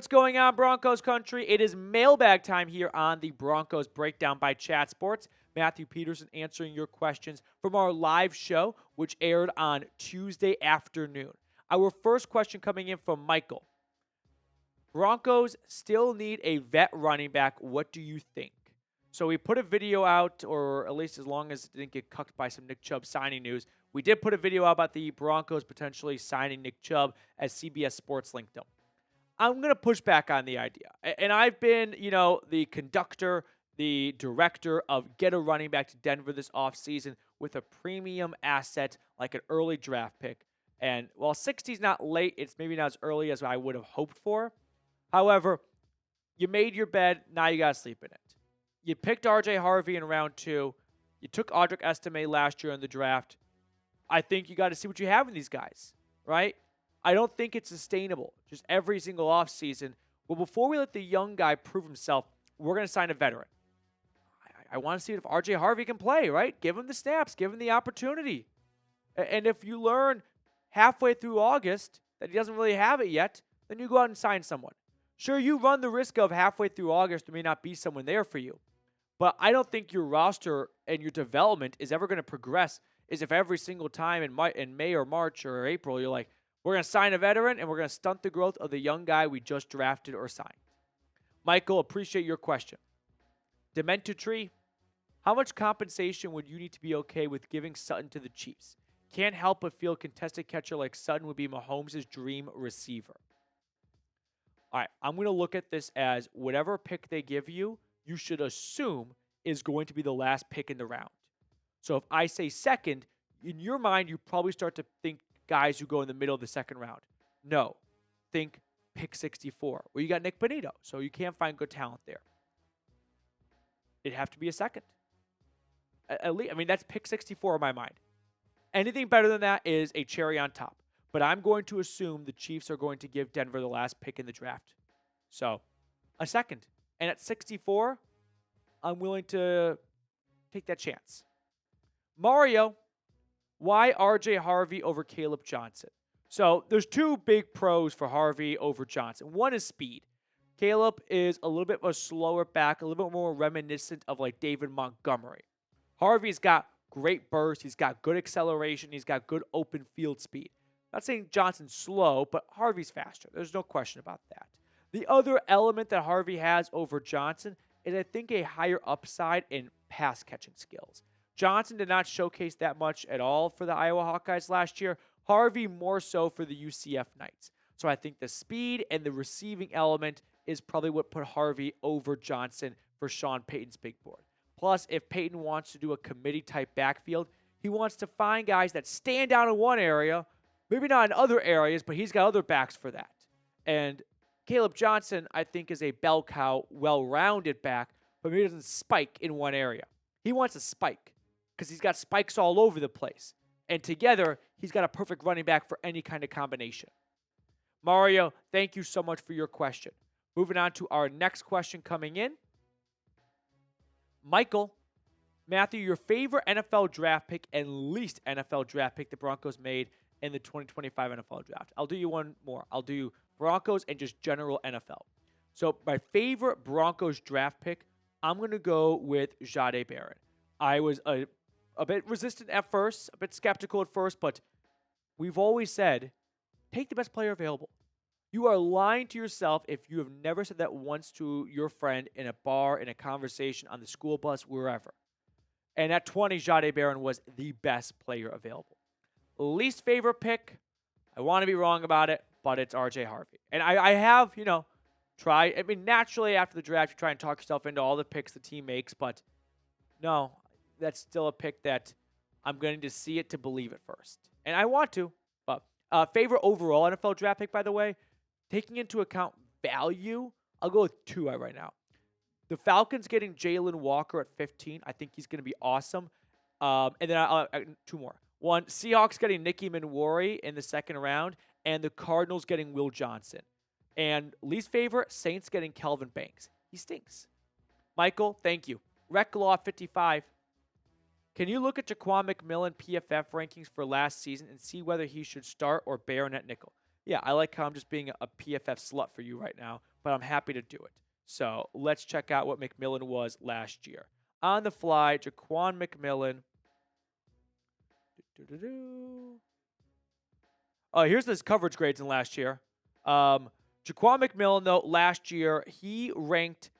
What's going on, Broncos country? It is mailbag time here on the Broncos Breakdown by Chat Sports. Matthew Peterson answering your questions from our live show, which aired on Tuesday afternoon. Our first question coming in from Michael. Broncos still need a vet running back. What do you think? So we put a video out, or at least as long as it didn't get cucked by some Nick Chubb signing news, we did put a video out about the Broncos potentially signing Nick Chubb, as CBS Sports linked him. I'm going to push back on the idea. And I've been, the conductor, the director of get a running back to Denver this offseason with a premium asset like an early draft pick. And while 60 is not late, it's maybe not as early as I would have hoped for. However, you made your bed, now you got to sleep in it. You picked RJ Harvey in round 2. You took Audric Estime last year in the draft. I think you got to see what you have in these guys, right? I don't think it's sustainable, just every single offseason. Well, before we let the young guy prove himself, we're going to sign a veteran. I want to see if RJ Harvey can play, right? Give him the snaps, give him the opportunity. And if you learn halfway through August that he doesn't really have it yet, then you go out and sign someone. Sure, you run the risk of halfway through August there may not be someone there for you. But I don't think your roster and your development is ever going to progress is if every single time in May or March or April you're like, we're going to sign a veteran, and we're going to stunt the growth of the young guy we just drafted or signed. Michael, appreciate your question. Dementor Tree, how much compensation would you need to be okay with giving Sutton to the Chiefs? Can't help but feel contested catcher like Sutton would be Mahomes' dream receiver. All right, I'm going to look at this as whatever pick they give you, you should assume is going to be the last pick in the round. So if I say second, in your mind, you probably start to think guys who go in the middle of the second round. No. Think pick 64, where you got Nick Bonito, so you can't find good talent there. It'd have to be a second. At least, that's pick 64 in my mind. Anything better than that is a cherry on top. But I'm going to assume the Chiefs are going to give Denver the last pick in the draft. So, a second. And at 64, I'm willing to take that chance. Mario, why RJ Harvey over Kaleb Johnson? So there's two big pros for Harvey over Johnson. One is speed. Kaleb is a little bit of a slower back, a little bit more reminiscent of like David Montgomery. Harvey's got great burst. He's got good acceleration. He's got good open field speed. Not saying Johnson's slow, but Harvey's faster. There's no question about that. The other element that Harvey has over Johnson is, I think, a higher upside in pass catching skills. Johnson did not showcase that much at all for the Iowa Hawkeyes last year. Harvey more so for the UCF Knights. So I think the speed and the receiving element is probably what put Harvey over Johnson for Sean Payton's big board. Plus, if Payton wants to do a committee-type backfield, he wants to find guys that stand out in one area, maybe not in other areas, but he's got other backs for that. And Kaleb Johnson, I think, is a bell cow, well-rounded back, but maybe doesn't spike in one area. He wants a spike, because he's got spikes all over the place. And together, he's got a perfect running back for any kind of combination. Mario, thank you so much for your question. Moving on to our next question coming in. Michael, Matthew, your favorite NFL draft pick and least NFL draft pick the Broncos made in the 2025 NFL draft. I'll do you one more. I'll do Broncos and just general NFL. So my favorite Broncos draft pick, I'm going to go with Jahdae Barron. I was a bit resistant at first, a bit skeptical at first, but we've always said, take the best player available. You are lying to yourself if you have never said that once to your friend in a bar, in a conversation, on the school bus, wherever. And at 20, Jahdae Barron was the best player available. Least favorite pick, I want to be wrong about it, but it's RJ Harvey. And I have, naturally after the draft, you try and talk yourself into all the picks the team makes, but no, that's still a pick that I'm going to see it to believe it first. And I want to, but favorite overall NFL draft pick, by the way, taking into account value, I'll go with two right now. The Falcons getting Jalen Walker at 15. I think he's going to be awesome. And then two more. One, Seahawks getting Nicky Manwari in the second round, and the Cardinals getting Will Johnson. And least favorite, Saints getting Kelvin Banks. He stinks. Michael, thank you. Reclaw 55. Can you look at Jaquan McMillan PFF rankings for last season and see whether he should start or Barron at nickel? Yeah, I like how I'm just being a PFF slut for you right now, but I'm happy to do it. So let's check out what McMillan was last year. On the fly, Jaquan McMillan. Oh, here's his coverage grades in last year. Jaquan McMillan, though, last year, he ranked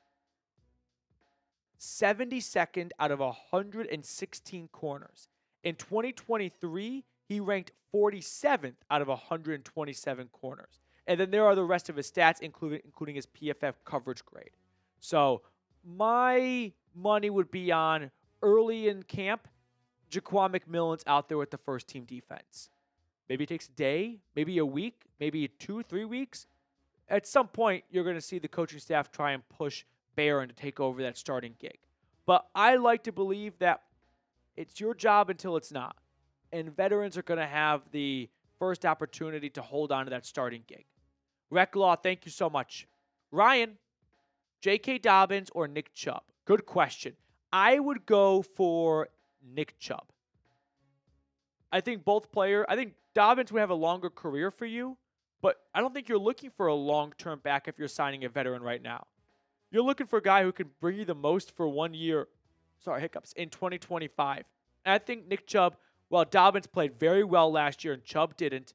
72nd out of 116 corners. In 2023, he ranked 47th out of 127 corners. And then there are the rest of his stats, including his PFF coverage grade. So my money would be on early in camp, Jaquan McMillan's out there with the first team defense. Maybe it takes a day, maybe a week, maybe 2-3 weeks. At some point, you're going to see the coaching staff try and push Barron to take over that starting gig. But I like to believe that it's your job until it's not. And veterans are going to have the first opportunity to hold on to that starting gig. Recklaw, thank you so much. Ryan, J.K. Dobbins or Nick Chubb? Good question. I would go for Nick Chubb. I think Dobbins would have a longer career for you, but I don't think you're looking for a long-term back if you're signing a veteran right now. You're looking for a guy who can bring you the most for 1 year, in 2025. And I think Nick Chubb, while Dobbins played very well last year and Chubb didn't,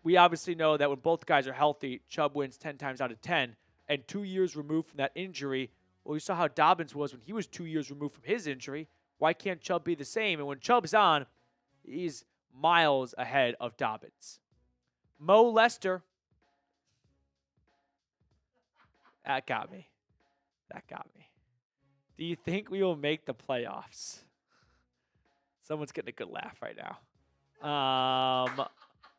we obviously know that when both guys are healthy, Chubb wins 10 times out of 10. And 2 years removed from that injury, well, you saw how Dobbins was when he was 2 years removed from his injury. Why can't Chubb be the same? And when Chubb's on, he's miles ahead of Dobbins. Mo Lester. That got me. Do you think we will make the playoffs? Someone's getting a good laugh right now.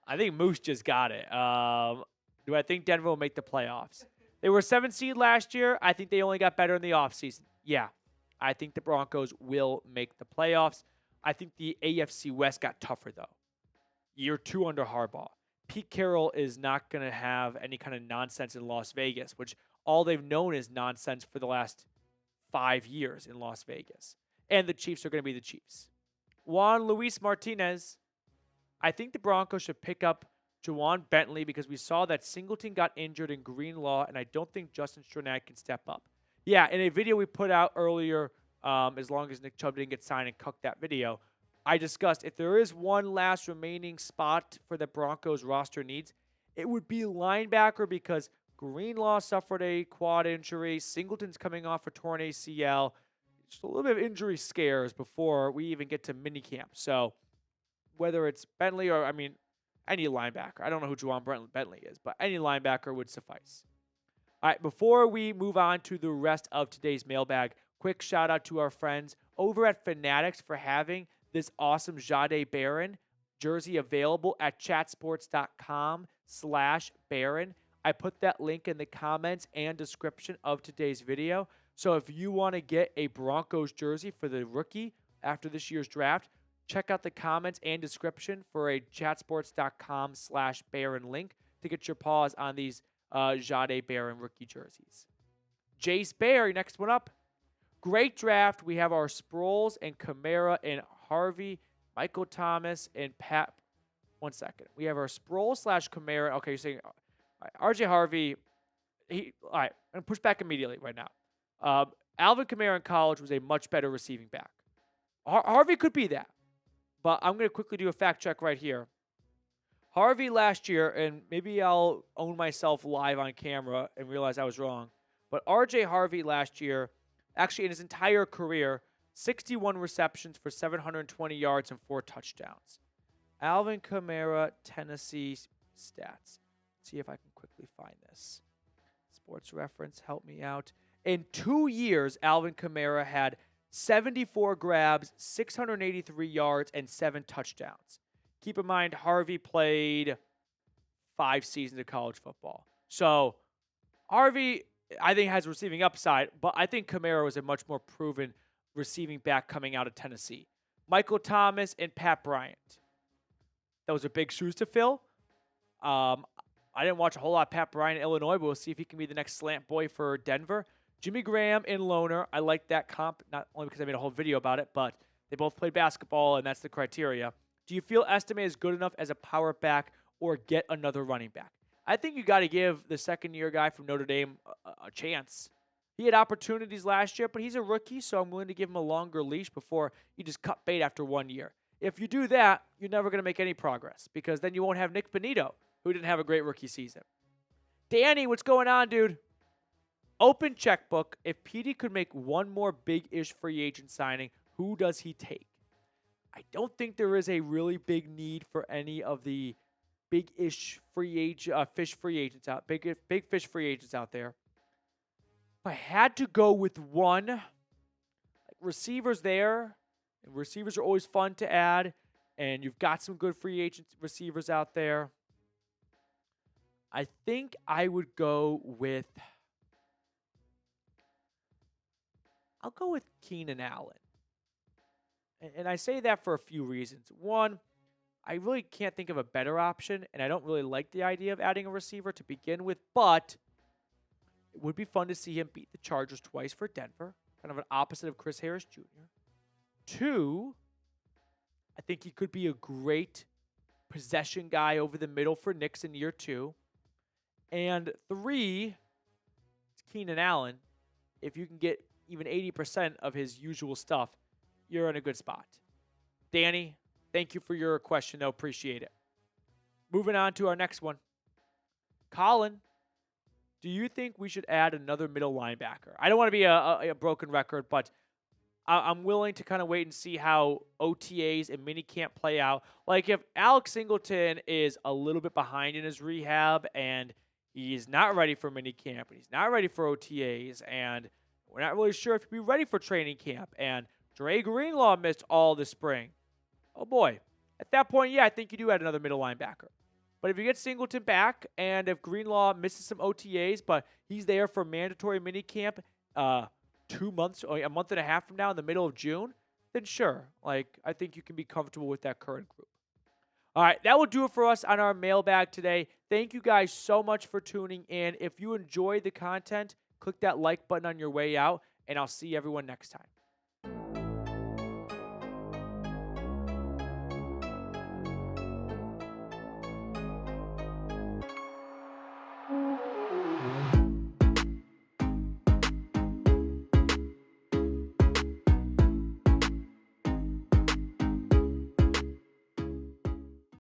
I think Moose just got it. Do I think Denver will make the playoffs? They were 7th seed last year. I think they only got better in the offseason. Yeah, I think the Broncos will make the playoffs. I think the AFC West got tougher, though. Year 2 under Harbaugh. Pete Carroll is not going to have any kind of nonsense in Las Vegas, which all they've known is nonsense for the last 5 years in Las Vegas. And the Chiefs are going to be the Chiefs. Juan Luis Martinez. I think the Broncos should pick up Jawan Bentley because we saw that Singleton got injured in Greenlaw, and I don't think Justin Strnad can step up. Yeah, in a video we put out earlier, as long as Nick Chubb didn't get signed and cucked that video, I discussed if there is one last remaining spot for the Broncos roster needs, it would be linebacker because Greenlaw suffered a quad injury. Singleton's coming off a torn ACL. Just a little bit of injury scares before we even get to minicamp. So whether it's Bentley or, any linebacker. I don't know who Jawan Bentley is, but any linebacker would suffice. All right, before we move on to the rest of today's mailbag, quick shout out to our friends over at Fanatics for having this awesome Jahdae Barron jersey available at chatsports.com/Barron. I put that link in the comments and description of today's video. So if you want to get a Broncos jersey for the rookie after this year's draft, check out the comments and description for a chatsports.com/Barron link to get your paws on these Jahdae Barron rookie jerseys. Jace Bear, next one up. Great draft. We have our Sproles and Kamara and Harvey, Michael Thomas, and Pat. 1 second. We have our Sproles/Kamara. Okay, you're saying RJ Harvey. All right, I'm going to push back immediately right now. Alvin Kamara in college was a much better receiving back. Harvey could be that. But I'm going to quickly do a fact check right here. Harvey last year, and maybe I'll own myself live on camera and realize I was wrong, but RJ Harvey last year, actually in his entire career, 61 receptions for 720 yards and 4 touchdowns. Alvin Kamara, Tennessee stats. Let's see if I can quickly find this. Sports Reference, help me out. In 2 years, Alvin Kamara had 74 grabs, 683 yards, and 7 touchdowns. Keep in mind, Harvey played 5 seasons of college football. So, Harvey, I think, has receiving upside, but I think Kamara was a much more proven receiving back coming out of Tennessee. Michael Thomas and Pat Bryant. Those are big shoes to fill. I didn't watch a whole lot of Pat Bryant in Illinois, but we'll see if he can be the next slant boy for Denver. Jimmy Graham and Loner. I like that comp, not only because I made a whole video about it, but they both played basketball, and that's the criteria. Do you feel Estime is good enough as a power back or get another running back? I think you got to give the second-year guy from Notre Dame a chance. He had opportunities last year, but he's a rookie, so I'm willing to give him a longer leash before you just cut bait after 1 year. If you do that, you're never going to make any progress because then you won't have Nick Bonito, who didn't have a great rookie season. Danny, what's going on, dude? Open checkbook. If Petey could make one more big-ish free agent signing, who does he take? I don't think there is a really big need for any of the big-ish fish free agents out, big fish free agents out there. If I had to go with one, receivers there, and receivers are always fun to add, and you've got some good free agent receivers out there. I think I would go with, I'll go with Keenan Allen. And I say that for a few reasons. One, I really can't think of a better option, and I don't really like the idea of adding a receiver to begin with, but it would be fun to see him beat the Chargers twice for Denver, kind of an opposite of Chris Harris Jr. Two, I think he could be a great possession guy over the middle for Knicks in year 2. And 3, it's Keenan Allen. If you can get even 80% of his usual stuff, you're in a good spot. Danny, thank you for your question, though. Appreciate it. Moving on to our next one. Colin, do you think we should add another middle linebacker? I don't want to be a broken record, but I'm willing to kind of wait and see how OTAs and minicamp play out. Like if Alex Singleton is a little bit behind in his rehab and he's not ready for minicamp and he's not ready for OTAs and we're not really sure if he'll be ready for training camp and Dre Greenlaw missed all the spring. Oh boy. At that point, yeah, I think you do add another middle linebacker. But if you get Singleton back and if Greenlaw misses some OTAs, but he's there for mandatory minicamp 2 months or a month and a half from now in the middle of June, then sure. I think you can be comfortable with that current group. All right, that will do it for us on our mailbag today. Thank you guys so much for tuning in. If you enjoyed the content, click that like button on your way out, and I'll see everyone next time.